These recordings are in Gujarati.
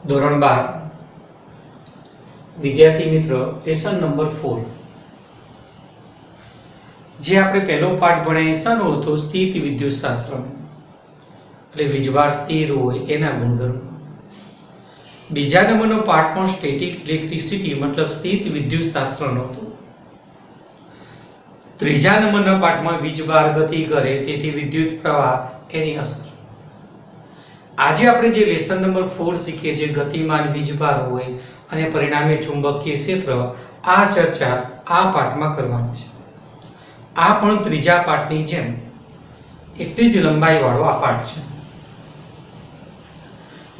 ધોરણ 12 વિદ્યાર્થી મિત્રો લેસન નંબર 4 જે આપણે પહેલો પાઠ ભણ્યા શાનો હતો સ્થિત વિદ્યુત શાસ્ત્ર એટલે વીજભાર સ્થિર હોય એના ગુણધર્મો। બીજા નંબરનો પાઠ પણ સ્ટેટિક ઇલેક્ટ્રિસિટી મતલબ સ્થિત વિદ્યુત શાસ્ત્રનો હતો। ત્રીજા નંબરના પાઠમાં વીજભાર ગતિ કરે તેથી વિદ્યુત પ્રવાહ એની અસર। આજે આપણે જે લેસન નંબર 4 શીખીએ જે ગતિમાન વીજભાર હોય અને પરિણામે ચુંબકીય ક્ષેત્ર આ ચર્ચા આ પાઠમાં કરવાની છે। આ પણ ત્રીજા પાઠની જેમ એટલી જ લંબાઈવાળો આ પાઠ છે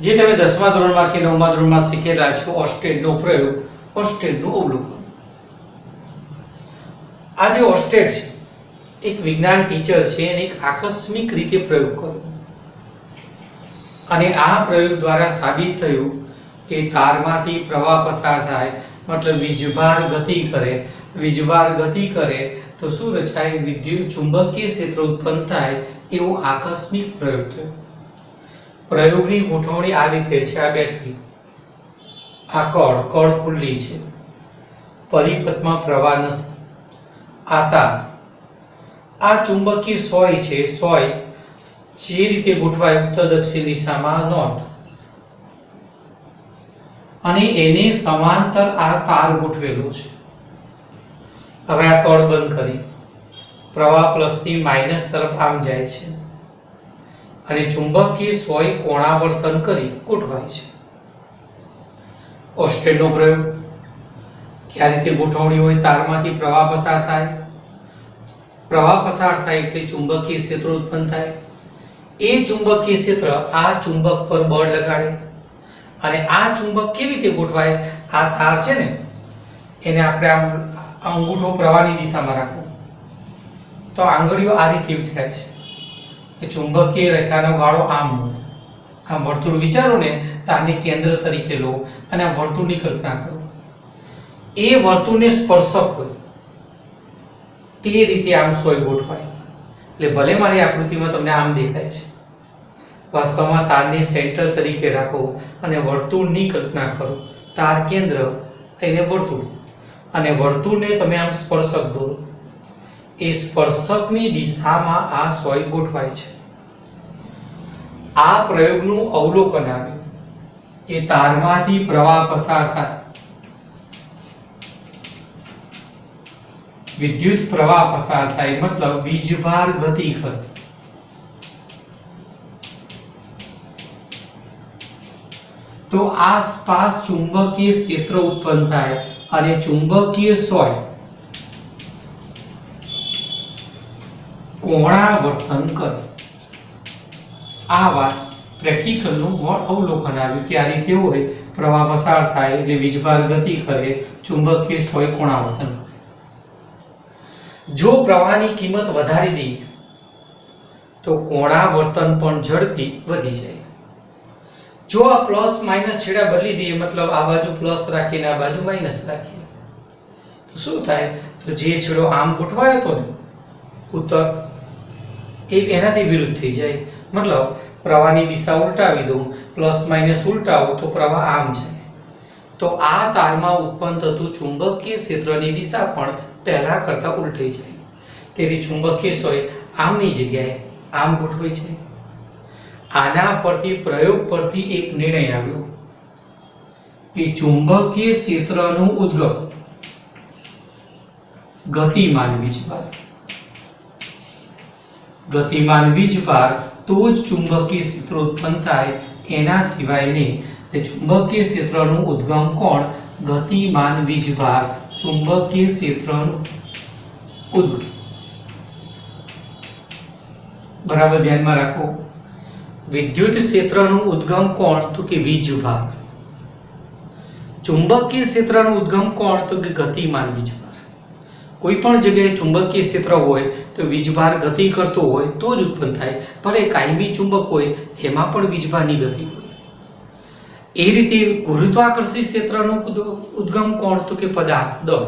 જે તમે 10મા ધોરણમાં કે 9મા ધોરણમાં શીખેલા છો। ઓસ્ટેડનો પ્રયોગ, ઓસ્ટેડનું અવલોકન। આ જે ઓસ્ટેડ છે એક વિજ્ઞાન ટીચર છે અને એક આકસ્મિક રીતે પ્રયોગ કર્યો અને આ પ્રયોગ દ્વારા સાબિત થયું કે તારમાંથી પ્રવાહ પસાર થાય મતલબ વીજભાર ગતિ કરે। વીજભાર ગતિ કરે તો શું રચાય? વિદ્યુત ચુંબકીય ક્ષેત્ર ઉત્પન્ન થાય એવો આકસ્મિક પ્રયોગ થયો। પ્રયોગની ગોઠવણી આ રીતે છે। આ બેટરી, આ કળ ખુલ્લી છે, પરિપથમાં પ્રવાહ નથી। આ તાર, આ ચુંબકીય સોય છે। સોય જે રીતે ગોઠવાય ઉત્તર દક્ષિણ દિશામાં નોર્થ અને એને સમાંતર આ તાર ગોઠવેલો છે। હવે આ કળ બંધ કરી પ્રવાહ પ્લસ થી માઈનસ તરફ આમ જાય છે અને ચુંબકીય સોય કોણાવર્તન કરી ગોઠવાય છે। ઓસ્ટેડનો પ્રયોગ કે આ રીતે ગોઠવણી હોય, તારમાંથી પ્રવાહ પસાર થાય, પ્રવાહ પસાર થાય એટલે ચુંબકીય ક્ષેત્ર ઉત્પન્ન થાય। એ ચુંબકીય ક્ષેત્ર આ ચુંબક પર બળ લગાડે અને આ ચુંબક કેવી રીતે ગોઠવાય? આ તાર છે ને એને આપણે આમ અંગૂઠો પ્રવાહની દિશામાં રાખો તો આંગળીઓ આ રીતે વિખરાય છે। એ ચુંબકીય રેખાનો ગાળો આમ મળે। આમ વર્તુળ વિચારો ને તો આને કેન્દ્ર તરીકે લો અને આ વર્તુળની કલ્પના કરો। એ વર્તુળને સ્પર્શક હોય તે રીતે આમ સોય ગોઠવાય। એટલે ભલે મારી આકૃતિમાં તમને આમ દેખાય છે, વાસ્તવમાં તારને સેન્ટર તરીકે રાખો અને વર્તુળની કલ્પના કરો। તાર કેન્દ્ર એને વર્તુળ અને વર્તુળને તમે આમ સ્પર્શક દોરો। એ સ્પર્શકની દિશામાં આ સોય ગોઠવાય છે। આ પ્રયોગનું અવલોકન આવ્યું કે તારમાંથી પ્રવાહ પસાર થાય, વિદ્યુત પ્રવાહ પસાર થાય મતલબ વીજભાર ગતિ કરે તો આસપાસ ચુંબકીય ક્ષેત્ર ઉત્પન્ન થાય અને ચુંબકીય સોય કોણાવર્તન કરે। આ વાત પ્રેક્ટિકલનું અવલોકન આવ્યું કે આ રીતે હોય, પ્રવાહ પસાર થાય એટલે વીજભાર ગતિ કરે, ચુંબકીય સોય કોણાવર્તન કરે। જો પ્રવાહની કિંમત વધારી દઈએ તો કોણાવર્તન પણ ઝડપી વધી જાય। જો આ પ્લસ માઇનસ છેડા બદલી દઈએ મતલબ આ બાજુ પ્લસ રાખીને આ બાજુ માઇનસ રાખીએ તો શું થાય? તો જે છેડો આમ ગોઠવાયો હતો ને ઉત્તર એ એનાથી વિરુદ્ધ થઈ જાય। મતલબ પ્રવાહની દિશા ઉલટાવી દઉં, પ્લસ માઇનસ ઉલટાવો તો પ્રવાહ આમ જાય તો આ તારમાં ઉત્પન્ન થતું ચુંબકીય ક્ષેત્રની દિશા પણ પહેલા કરતા ઉલટાઈ જાય। તેથી ચુંબકીય સોય આમની જગ્યાએ આમ ગોઠવાઈ જાય। આના પરથી પ્રયોગ પરથી એક નિર્ણય આવ્યો કે ચુંબકીય ક્ષેત્રનું ઉદ્ગમ ગતિમાન વીજભાર, ગતિમાન વીજભાર તો જ ચુંબકીય ક્ષેત્ર ઉત્પન્ન થાય, એના સિવાય નહીં। ચુંબકીય ક્ષેત્રનું ઉદ્ગમ કોણ? ગતિમાન વીજભાર ચુંબકીય ક્ષેત્રનું ઉદ્ગમ। બરાબર ધ્યાનમાં રાખો। વિદ્યુત ક્ષેત્રનું ઉદ્ગમ કોણ? તો કે વીજભાર। ચુંબકીય ક્ષેત્રનું ઉદ્ગમ કોણ? તો કે ગતિમાન વીજભાર। કોઈ પણ જગ્યાએ ચુંબકીય ક્ષેત્ર હોય તો વીજભાર ગતિ કરતો હોય તો જ ઉત્પન્ન થાય। ભલે કાયમી ચુંબક હોય એમાં પણ વીજભારની ગતિ હોય। એ રીતે ગુરુત્વાકર્ષી ક્ષેત્રનું ઉદ્ગમ કોણ? તો કે પદાર્થ દળ।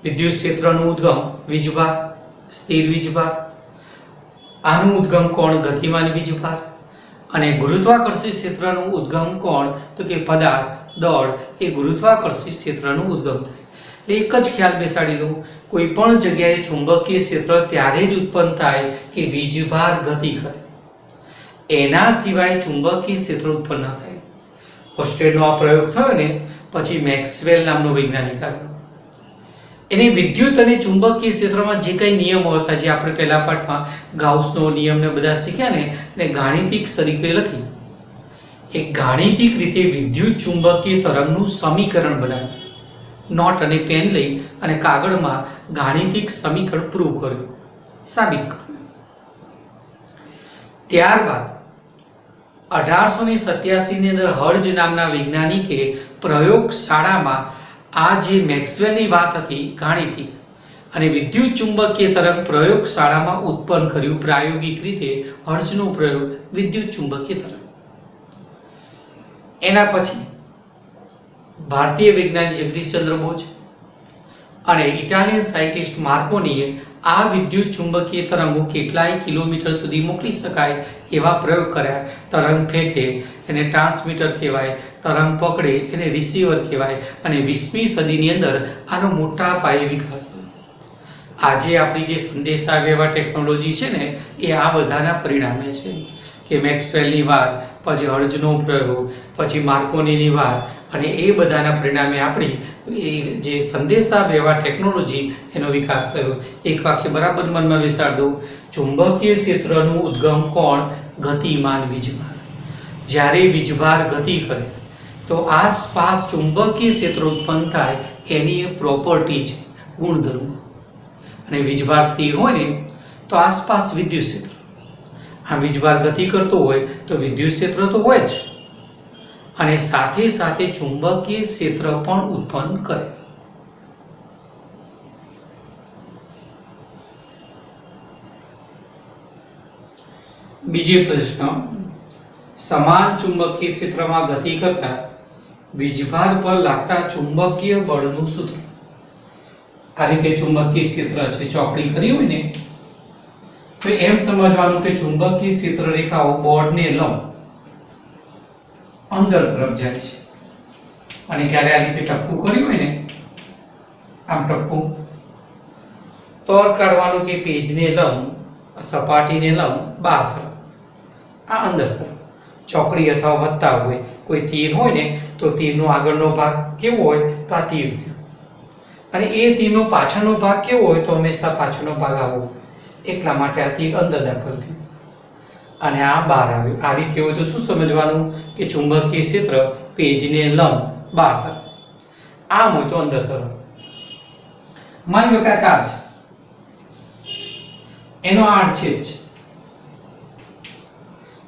વિદ્યુત ક્ષેત્રનું ઉદ્ગમ વીજભાર, સ્થિર વીજભાર। આનું ઉદ્ગમ કોણ? ગતિમાન વીજભાર। અને ગુરુત્વાકર્ષી ક્ષેત્રનું ઉદ્ગમ કોણ? તો કે પદાર્થ, દળ એ ગુરુત્વાકર્ષી ક્ષેત્રનું ઉદ્ગમ થાય. એટલે એક જ ખ્યાલ બેસાડી દો, કોઈ પણ જગ્યાએ ચુંબકીય ક્ષેત્ર ત્યારે જ ઉત્પન્ન થાય કે વીજભાર ગતિ કરે, એના સિવાય ચુંબકીય ક્ષેત્ર ઉત્પન્ન ન થાય. ઓસ્ટ્રેડનો આ પ્રયોગ થયો ને પછી મેક્સવેલ નામનો વૈજ્ઞાનિક આવ્યો. એને વિદ્યુત અને ચુંબકીય ક્ષેત્રમાં જે કંઈ નિયમો હતા, જે આપણે પહેલા પાઠમાં ગાઉસનો નિયમ ને બધા શીખ્યા ને, એને ગાણિતિક સ્વરૂપે લખી. એક ગાણિતિક રીતે વિદ્યુત ચુંબકીય તરંગનું સમીકરણ બનાવ્યું. નોટ અને પેન લઈ અને કાગળમાં ગાણિતિક સમીકરણ પ્રૂવ કર્યું, સાબિત કર્યું. ત્યારબાદ 1887 ની અંદર હર્જ નામના વૈજ્ઞાનિકે પ્રયોગશાળામાં આ જે મેક્સવેલની વાત હતી ગાણિતિક અને વિદ્યુત ચુંબકીય તરંગ પ્રયોગશાળામાં ઉત્પન્ન કર્યું પ્રાયોગિક રીતે. હર્જનો પ્રયોગ વિદ્યુત ચુંબકીય તરંગ. એના પછી ભારતીય વૈજ્ઞાનિક જગદીશચંદ્ર બોઝ અને ઇટાલિયન સાયન્ટિસ્ટ માર્કોનીએ આ વિદ્યુત ચુંબકીય તરંગો કેટલાય કિલોમીટર સુધી મોકલી શકાય એવા પ્રયોગ કર્યા. તરંગ ફેંકે એને ટ્રાન્સમીટર કહેવાય, તરંગ પકડે એને રિસીવર કહેવાય. અને 20મી સદીની અંદર આનો મોટા પાયે વિકાસ થયો. આજે આપણી જે સંદેશાવ્યવહાર ટેકનોલોજી છે ને, એ આ બધાના પરિણામે છે કે મેક્સવેલની વાત, પછી હર્જનો પ્રયોગ, પછી માર્કોનીની વાત, અને એ બધાના પરિણામે આપણી જે સંદેશા વ્યવહાર ટેકનોલોજી એનો વિકાસ થયો. એક વાક્ય બરાબર મનમાં બેસાડ દો, ચુંબકીય ક્ષેત્રનું ઉદ્ગમ કોણ? ગતિમાન વીજભાર. જ્યારે વીજભાર ગતિ કરે તો આસપાસ ચુંબકીય ક્ષેત્ર ઉત્પન્ન થાય, એની પ્રોપર્ટી છે, ગુણધર્મ. અને વીજભાર સ્થિર હોય ને તો આસપાસ વિદ્યુત ક્ષેત્ર. આ વીજભાર ગતિ કરતો હોય તો વિદ્યુત ક્ષેત્ર તો હોય જ, અને સાથે સાથે ચુંબકીય ક્ષેત્ર પણ ઉત્પન્ન કરે. બીજો પ્રશ્ન, સમાન ચુંબકીય ક્ષેત્રમાં ગતિ કરતા વીજભાર પર લાગતા ચુંબકીય બળનું સૂત્ર. આ રીતે ચુંબકીય ક્ષેત્ર છે, ચોકડી કરી હોય ને તો એમ સમજવાનું કે ચુંબકીય ક્ષેત્ર રેખાઓ બોર્ડને લંબ અંદર તરફ જાય છે. અને જ્યારે આ રીતે ટપકું કર્યું હોય ને, આમ ટપકું, તો અર્થ કાઢવાનું કે પેજને લંબ, સપાટીને લંબ બહાર તરફ, આ અંદર તરફ. ચોકડી અથવા વધતા હોય, કોઈ તીર હોય ને તો તીરનો આગળનો ભાગ કેવો હોય તો આ તીર થયું, અને એ તીરનો પાછળનો ભાગ કેવો હોય તો હંમેશા પાછળનો ભાગ આવો. એટલા માટે આ તીર અંદર દાખલ થયું અને આ બહાર આવ્યું. આ રીતે હોય તો શું સમજવાનું કે ચુંબકીય ક્ષેત્ર પેજને લંબ બહાર તરફ, આમ હોય તો અંદર તરફ. માની લો કે આ તાર છે, એનો આડછેદ છે,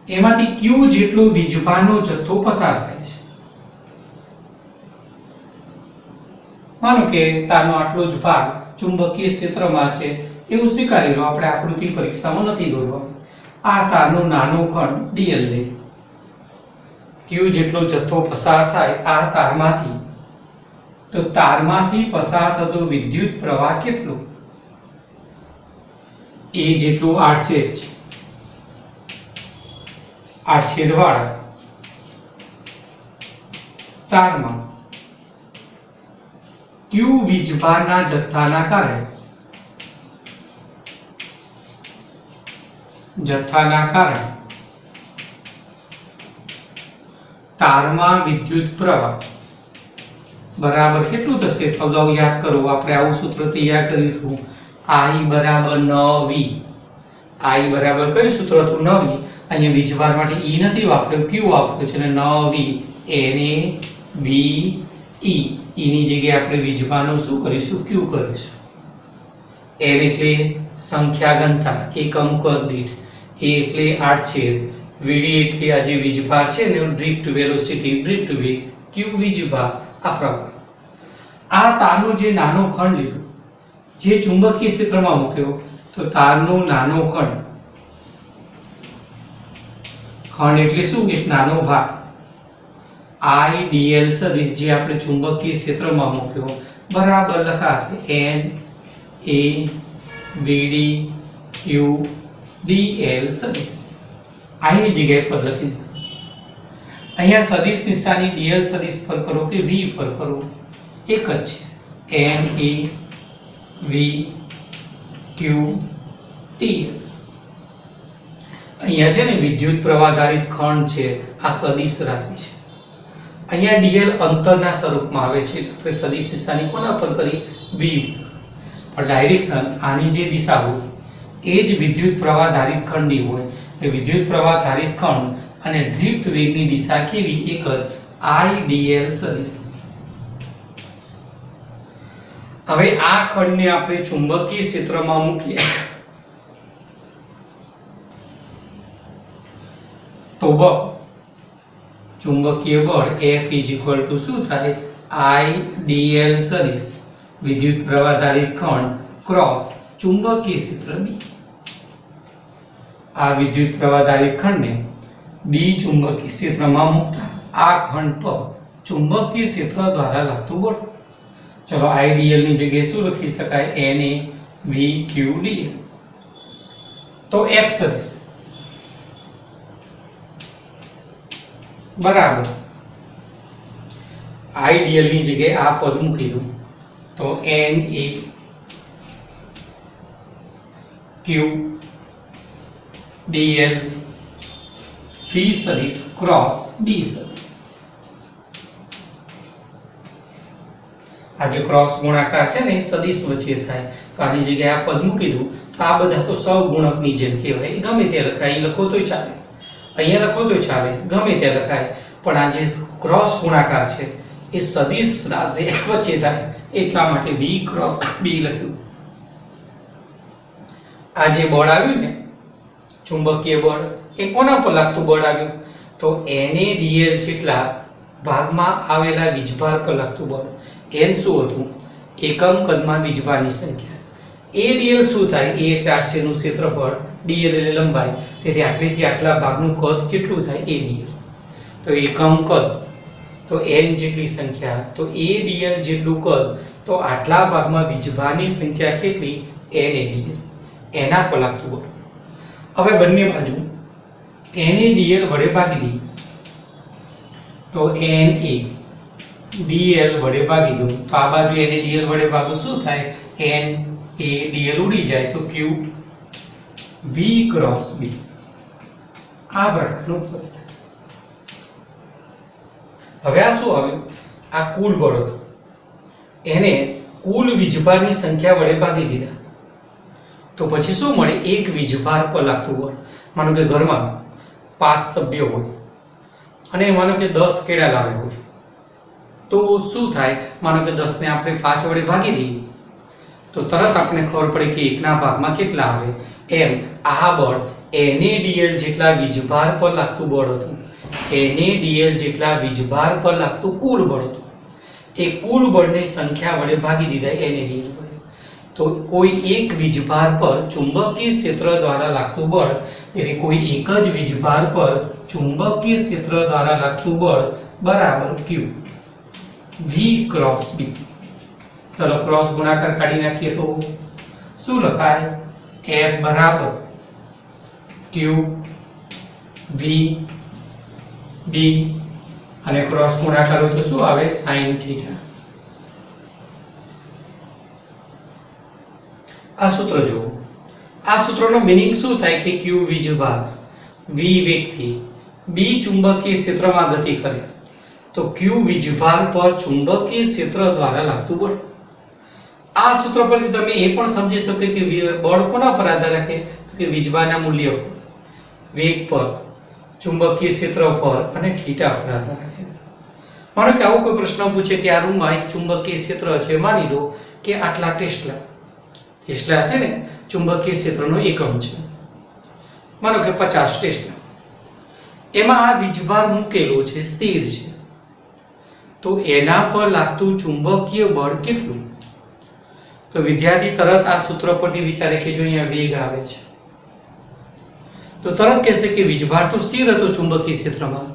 એમાંથી Q જેટલો વીજભારનો જથ્થો પસાર થાય છે. માનો કે તારનો આટલો જ ભાગ ચુંબકીય ક્ષેત્રમાં છે એવું સ્વીકારી લો. આપણે આકૃતિ પરીક્ષામાં નથી દોરવાની. આ તારનો નાનો ખંડ dl લે, Q જેટલો જથ્થો પસાર થાય આ તારમાંથી, તો તારમાંથી પસાર થતો વિદ્યુત પ્રવાહ કેટલો? એ જેટલું આડછેદ છે, આડછેદવાળા તારમાં Q વીજભારના જથ્થાના કારણે તારમાં વિદ્યુત પ્રવાહ બરાબર કેટલું થશે? અગાઉ યાદ કરો, આપણે આવું સૂત્ર તૈયાર કર્યું હતું, I બરાબર NV. I બરાબર કયું સૂત્ર હતું? NV. અહીંયા વીજભાર માટે E નથી વાપર્યો, Q વાપર્યો છે, અને NV NAVE. E ની જગ્યાએ આપણે વીજભારનું શું કરીશું? Q કરીશું. N એટલે સંખ્યા ઘનતા, એકમ કદ દીઠ. A એટલે આડછેદ, VD એટલે આ જે વીજભાર છે ને ડ્રિફ્ટ વેલોસિટી, ડ્રિફ્ટ વેગ, Q વીજભાર. આ પ્રમાણે આ તારનો જે નાનો ખંડ લીધો, જે ચુંબકીય ક્ષેત્રમાં મૂક્યો, તો તારનો નાનો ખંડ એટલે શું? એક નાનો ભાગ I dl સદિશ, જે આપણે ચુંબકીય ક્ષેત્રમાં મૂક્યો, બરાબર લખાશે NA VD Q dl સદિશ. I ની જગ્યાએ પદ લખી દીધું. અહીંયા સદિશ નિશાની dl સદિશ પર કરો કે v પર કરો એક જ છે, n e v q t. અહીંયા છે ને વિદ્યુત પ્રવાહ ધારિત ખંડ છે, આ સદિશ રાશિ છે. અહીંયા dl અંતરના સ્વરૂપમાં આવે છે, એટલે સદિશ નિશાની કોના પર કરી? v. પણ ડાયરેક્શન આની જે દિશા હોય એ જ વિદ્યુત પ્રવાહ ધારિત ખંડની હોય. એ વિદ્યુત પ્રવાહ ધારિત ખંડ અને ડ્રિફ્ટ વેગની દિશા કેવી? એક જ I dl સદિશ. હવે આ ખંડને આપણે ચુંબકીય ક્ષેત્રમાં મૂકીએ તો ચુંબકીય બળ F શું થાય? I dl સદિશ વિદ્યુત પ્રવાહ ધારિત ખંડ ક્રોસ ચુંબકીય ક્ષેત્ર B. આ વિદ્યુત પ્રવાહ ધારિત ખંડને B ચુંબકીય ક્ષેત્રમાં મૂકતા આ ખંડ પર ચુંબકીય ક્ષેત્ર દ્વારા લાગતું બળ. ચલો I dl ની જગ્યાએ શું લખી શકાય? Na v q dl. તો F સદિશ બરાબર I dl ની જગ્યાએ આ પદ મૂકી દઉં તો Na q dl v સદિશ ક્રોસ d સદિશ. આ જે ક્રોસ ગુણાકાર છે ને એ સદિશ વચ્ચે થાય, તો આની જગ્યાએ આ પદ મૂકી દઉં તો આ બધા તો સહગુણકની જેમ કહેવાય. ગમે તે લખાય, અહીં લખો તોય ચાલે, અહીંયા લખો તોય ચાલે, ગમે તે લખાય. પણ આ જે ક્રોસ ગુણાકાર છે એ સદિશ રાશિ વચ્ચે થાય, એટલા માટે b ક્રોસ b લખ્યું. આ જે બળ આવ્યું ને ચુંબકીય બળ, એ કોના પર લાગતું બળ આવ્યું? તો Na dl જેટલા ભાગમાં આવેલા વીજભાર પર લાગતું બળ. n શું હતું? એકમ કદમાં વીજભારની સંખ્યા. a dl શું થાય? a એટલે આડછેદનું ક્ષેત્રફળ, dl એટલે લંબાઈ, તેથી આટલેથી આટલા ભાગનું કદ કેટલું થાય? a dl. તો એકમ કદ તો n જેટલી સંખ્યા, તો a dl જેટલું કદ, તો આટલા ભાગમાં વીજભારની સંખ્યા કેટલી? Na dl. એના પર લાગતું બળ. હવે બંને બાજુ Na dl વડે ભાગી દઈએ તો Na dl વડે ભાગી દઉં તો આ બાજુ Na dl વડે ભાગો શું થાય? Na dl ઉડી જાય તો q v ક્રોસ b. આ પ્રકારનું પદ થાય. હવે આ શું આવ્યું? આ કુલ બળ હતું, એને કુલ વીજભારની સંખ્યા વડે ભાગી દીધા તો પછી શું મળે? એક વીજભાર પર લાગતું બળ. માનો કે ઘરમાં 5 સભ્યો હોય અને માનો કે 10 કેળા લાવ્યા હોય, તો શું થાય? માનો કે 10 ને આપણે 5 વડે ભાગી દઈએ તો તરત આપણે ખબર પડે કે એકના ભાગમાં કેટલા આવે. એમ આ બળ Na dl જેટલા વીજભાર પર લાગતું બળ હતું. Na dl જેટલા વીજભાર પર લાગતું કુલ બળ હતું. એ કુલ બળની સંખ્યા વડે ભાગી દીધા Na dl વડે. તો કોઈ એક વીજભાર પર ચુંબકીય ક્ષેત્ર દ્વારા લાગતું બળ, એટલે કોઈ એક જ વીજભાર પર ચુંબકીય ક્ષેત્ર દ્વારા લાગતું બળ બરાબર q v ક્રોસ b. ચલો ક્રોસ ગુણાકાર કાઢી નાખીએ તો શું લખાય? F બરાબર q v b અને ક્રોસ ગુણાકાર હોય તો શું આવે? sin theta. આ સૂત્ર જુઓ. આ સૂત્રનો મીનિંગ શું થાય કે q વીજભાર v વેગથી b ચુંબકીય ક્ષેત્રમાં ગતિ કરે તો q વીજભાર પર ચુંબકીય ક્ષેત્ર દ્વારા લાગતું બળ. આ સૂત્ર પરથી તમે એ પણ સમજી શકો કે બળ કોના પર આધાર રાખે? તો કે વીજભારના મૂલ્ય પર, વેગ પર, ચુંબકીય ક્ષેત્ર પર અને થીટા પર આધાર રાખે. માનો કે આવો કોઈ પ્રશ્ન પૂછે કે આ રૂમમાં એક ચુંબકીય ક્ષેત્ર છે, માની લો કે આટલા ટેસ્લા છે ને ચુંબકીય ક્ષેત્રનો એકમ છે, માનો કે 50 ટેસ્લા. એમાં આ વીજભાર મૂકેલો છે, સ્થિર છે, તો એના પર લાગતું ચુંબકીય બળ કેટલું? તો વિદ્યાર્થી તરત આ સૂત્ર પરથી વિચારે કે જો અહીંયા વેગ આવે છે તો તરત કહેશે કે વીજભાર તો સ્થિર હતો ચુંબકીય ક્ષેત્રમાં,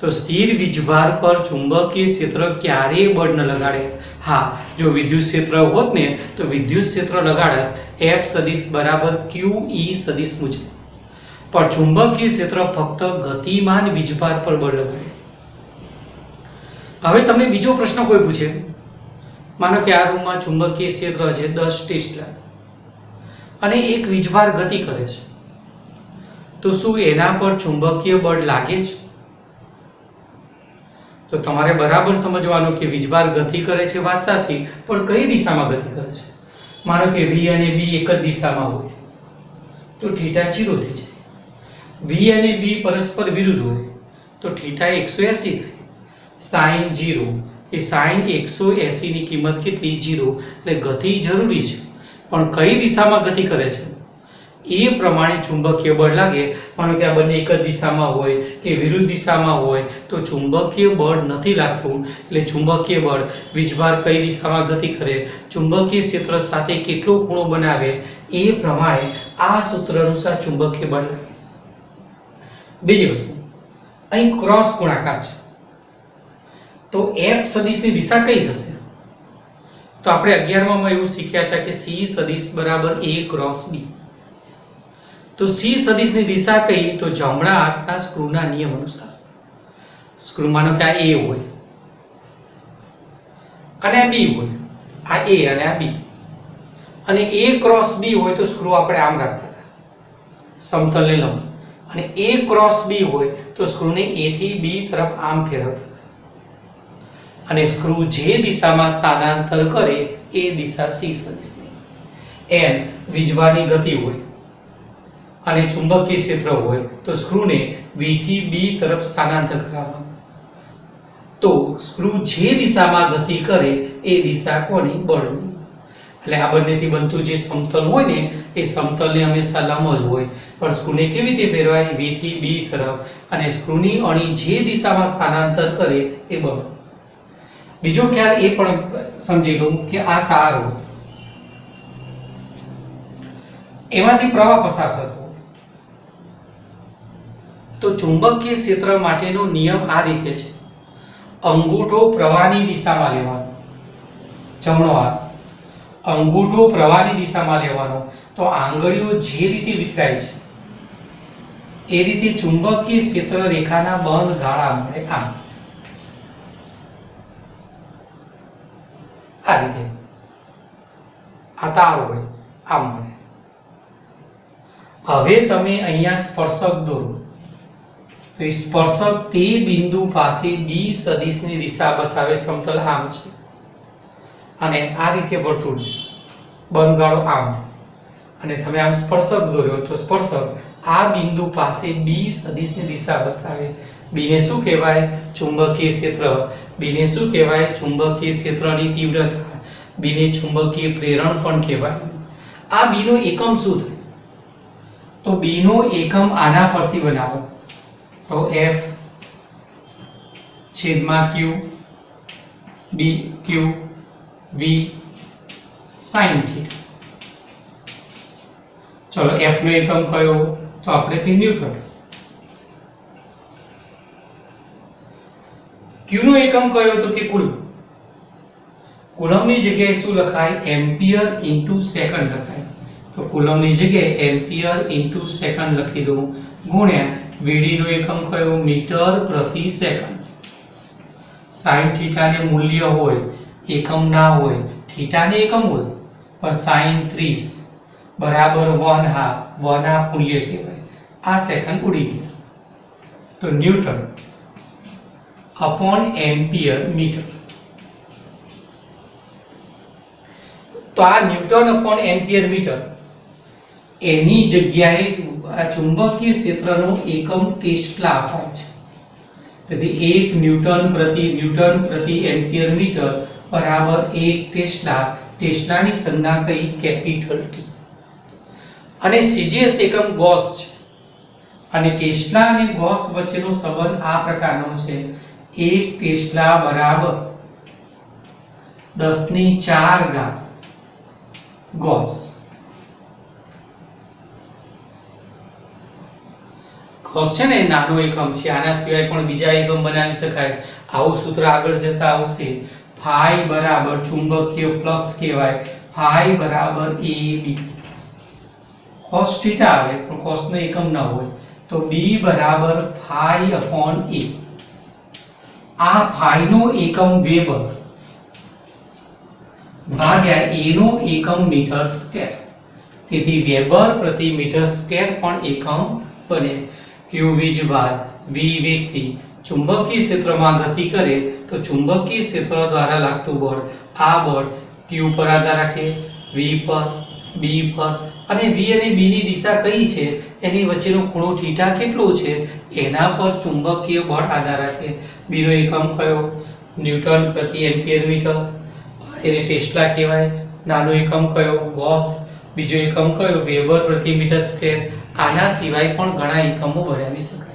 તો સ્થિર વીજભાર પર ચુંબકીય ક્ષેત્ર ક્યારેય બળ ન લગાડે. હા, જો વિદ્યુત ક્ષેત્ર હોત ને તો વિદ્યુત ક્ષેત્ર લગાડત F સદિશ બરાબર QE સદિશ મુજબ. પણ ચુંબકીય ક્ષેત્ર ફક્ત ગતિમાન વીજભાર પર બળ લગાડે. હવે તમને બીજો પ્રશ્ન કોઈ પૂછે, માનો કે આ રૂમમાં ચુંબકીય ક્ષેત્ર છે 10 ટેસ્લા અને એક વીજભાર ગતિ કરે છે, તો શું એના પર ચુંબકીય બળ લાગે છે? તો તમારે બરાબર સમજવાનું કે વીજભાર ગતિ કરે છે વાત સાચી, પણ કઈ દિશામાં ગતિ કરે છે? માનો કે V અને B એક જ દિશામાં હોય તો થીટા 0 થઈ જાય. V અને B પરસ્પર વિરુદ્ધ હોય તો થીટા 180 થાય. sin 0 કે sin 180 ની કિંમત કેટલી? 0. એટલે ગતિ જરૂરી છે, પણ કઈ દિશામાં ગતિ કરે છે એ પ્રમાણે ચુંબકીય બળ લાગે. માનો કે આ બંને એક જ દિશામાં હોય કે વિરુદ્ધ દિશામાં હોય તો ચુંબકીય બળ નથી લાગતું. એટલે ચુંબકીય બળ વીજભાર કઈ દિશામાં ગતિ કરે, ચુંબકીય ક્ષેત્ર સાથે કેટલો ખૂણો બનાવે એ પ્રમાણે આ સૂત્ર અનુસાર ચુંબકીય બળ લાગે. બીજી વસ્તુ, અહીં ક્રોસ ગુણાકાર છે તો F સદિશની દિશા કઈ થશે? તો આપણે 11માં એવું શીખ્યા હતા કે C સદિશ બરાબર A ક્રોસ B. તો C સદિશની દિશા કઈ? તો જમણા હાથના સ્ક્રૂના નિયમ અનુસાર. સ્ક્રૂ માનો કે આ A હોય અને આ B હોય, આ A અને આ B, અને A ક્રોસ B હોય તો સ્ક્રૂ આપણે આમ રાખતા હતા સમતલને લંબ, અને A ક્રોસ B હોય તો સ્ક્રૂને A થી B તરફ આમ ફેરવતા, અને સ્ક્રૂ જે દિશામાં સ્થાનાંતર કરે એ દિશા C સદિશની. n વીજભારની ગતિ હોય અને ચુંબકીય ક્ષેત્ર હોય તો સ્ક્રૂને V થી B તરફ સ્થાનાંતર કરાવવાનું. તો સ્ક્રૂ જે દિશામાં ગતિ કરે એ દિશા કોની? બળની. એટલે આ બંનેથી બનતું જે સમતલ હોય ને એ સમતલને હંમેશા લંબ જ હોય, પણ સ્ક્રૂને કેવી રીતે ફેરવાય? V થી B તરફ, અને સ્ક્રૂની અણી જે દિશામાં સ્થાનાંતર કરે એ બળ. બીજો ખ્યાલ એ પણ સમજી લો કે આ તાર હોય, એમાંથી પ્રવાહ પસાર થતો હોય તો ચુંબકીય ક્ષેત્ર માટેનો નિયમ આ રીતે છે. અંગૂઠો પ્રવાહની દિશામાં લેવાનો, જમણો હાથ અંગૂઠો પ્રવાહની દિશામાં લેવાનો, તો આંગળીઓ જે રીતે વિખરાય છે એ રીતે ચુંબકીય ક્ષેત્ર રેખાના બંધ ગાળા મળે. આ રીતે આ તાર હોય આમ મળે. હવે તમે અહીંયા સ્પર્શક દોરો તો એ સ્પર્શક તે બિંદુ પાસે B સદિશની દિશા બતાવે, સમતલ આમ છે, અને આ રીતે વર્તુળ બંધગાળો આમ, અને તમે આમ સ્પર્શક દોર્યો તો સ્પર્શક આ બિંદુ પાસે B સદિશની દિશા બતાવે. B ને શું કહેવાય? ચુંબકીય ક્ષેત્ર. B ને શું કહેવાય? ચુંબકીય ક્ષેત્રની તીવ્રતા. B ને ચુંબકીય પ્રેરણ પણ કહેવાય. આ B નો એકમ શું થાય? તો B નો એકમ આના પરથી બનાવો તો F છેદમાં Q B Q V sin θ. ચલો F નો એકમ કયો? તો આપણે કહીએ ન્યૂટન. Q નો એકમ કયો? તો કે કુલમ. કુલમની જગ્યાએ શું લખાય? એમ્પિયર ઇન્ટુ સેકન્ડ લખાય. તો કુલમની જગ્યાએ એમ્પિયર ઇન્ટુ સેકન્ડ લખી દો, ગુણ્યા VD નો એકમ કયો? મીટર પ્રતિ સેકન્ડ. sin થીટા ને મૂલ્ય હોય, એકમ ના હોય, થીટા ને એકમ હોય, પણ sin 30 બરાબર 1/2, 1/2 મૂલ્ય કહેવાય. આ સેકન્ડ ઉડી ગયા તો ન્યૂટન अपॉन एम्पियर मीटर. तो आ न्यूटन अपॉन एम्पियर मीटर एनी जग्याए चुंबकीय क्षेत्रनो एकम टेस्ला अपाय छे. તેથી 1 ન્યૂટન પ્રતિ એમ્પિયર મીટર બરાબર 1 ટેસ્લા. ટેસ્લાની સંજ્ઞા કઈ? Capital T. અને સીજીએસ એકમ ગોસ છે, અને ટેસ્લા અને ગોસ વચ્ચેનો સંબંધ આ પ્રકારનો છે: 1 ટેસ્લા બરાબર 10⁴ ગોસ. ગોસ છે ને નાનો એકમ છે, આના સિવાય પણ બીજા એકમ બનાવી શકાય. આવું સૂત્ર આગળ જતા આવશે. ફાઈ બરાબર ચુંબકીય ફ્લક્સ કહેવાય, ફાઈ બરાબર AB. cos θ આવે પણ cos નો એકમ ના હોય તો b બરાબર phi upon a. આ phi નો એકમ વેબર ભાગ્યા a નો એકમ મીટર સ્ક્વેર. તેથી વેબર પ્રતિ મીટર સ્ક્વેર પણ એકમ બને. q વીજભાર v વેગથી ચુંબકીય ક્ષેત્રમાં ગતિ કરે તો ચુંબકીય ક્ષેત્ર દ્વારા લાગતું બળ, આ બળ q પર આધાર રાખે, v પર, b પર, અને v અને b ની દિશા કઈ છે એની વચ્ચેનો ખૂણો થીટા કેટલો છે એના પર ચુંબકીય બળ આધાર રાખે. b નો એકમ કયો? ન્યૂટન પ્રતિ એમ્પિયર મીટર, એને ટેસ્લા કહેવાય. નાનો એકમ કયો? ગોસ. બીજો એકમ કયો? વેબર પ્રતિ મીટર સ્ક્વેર. આના સિવાય પણ ઘણા એકમો બનાવી શકાય.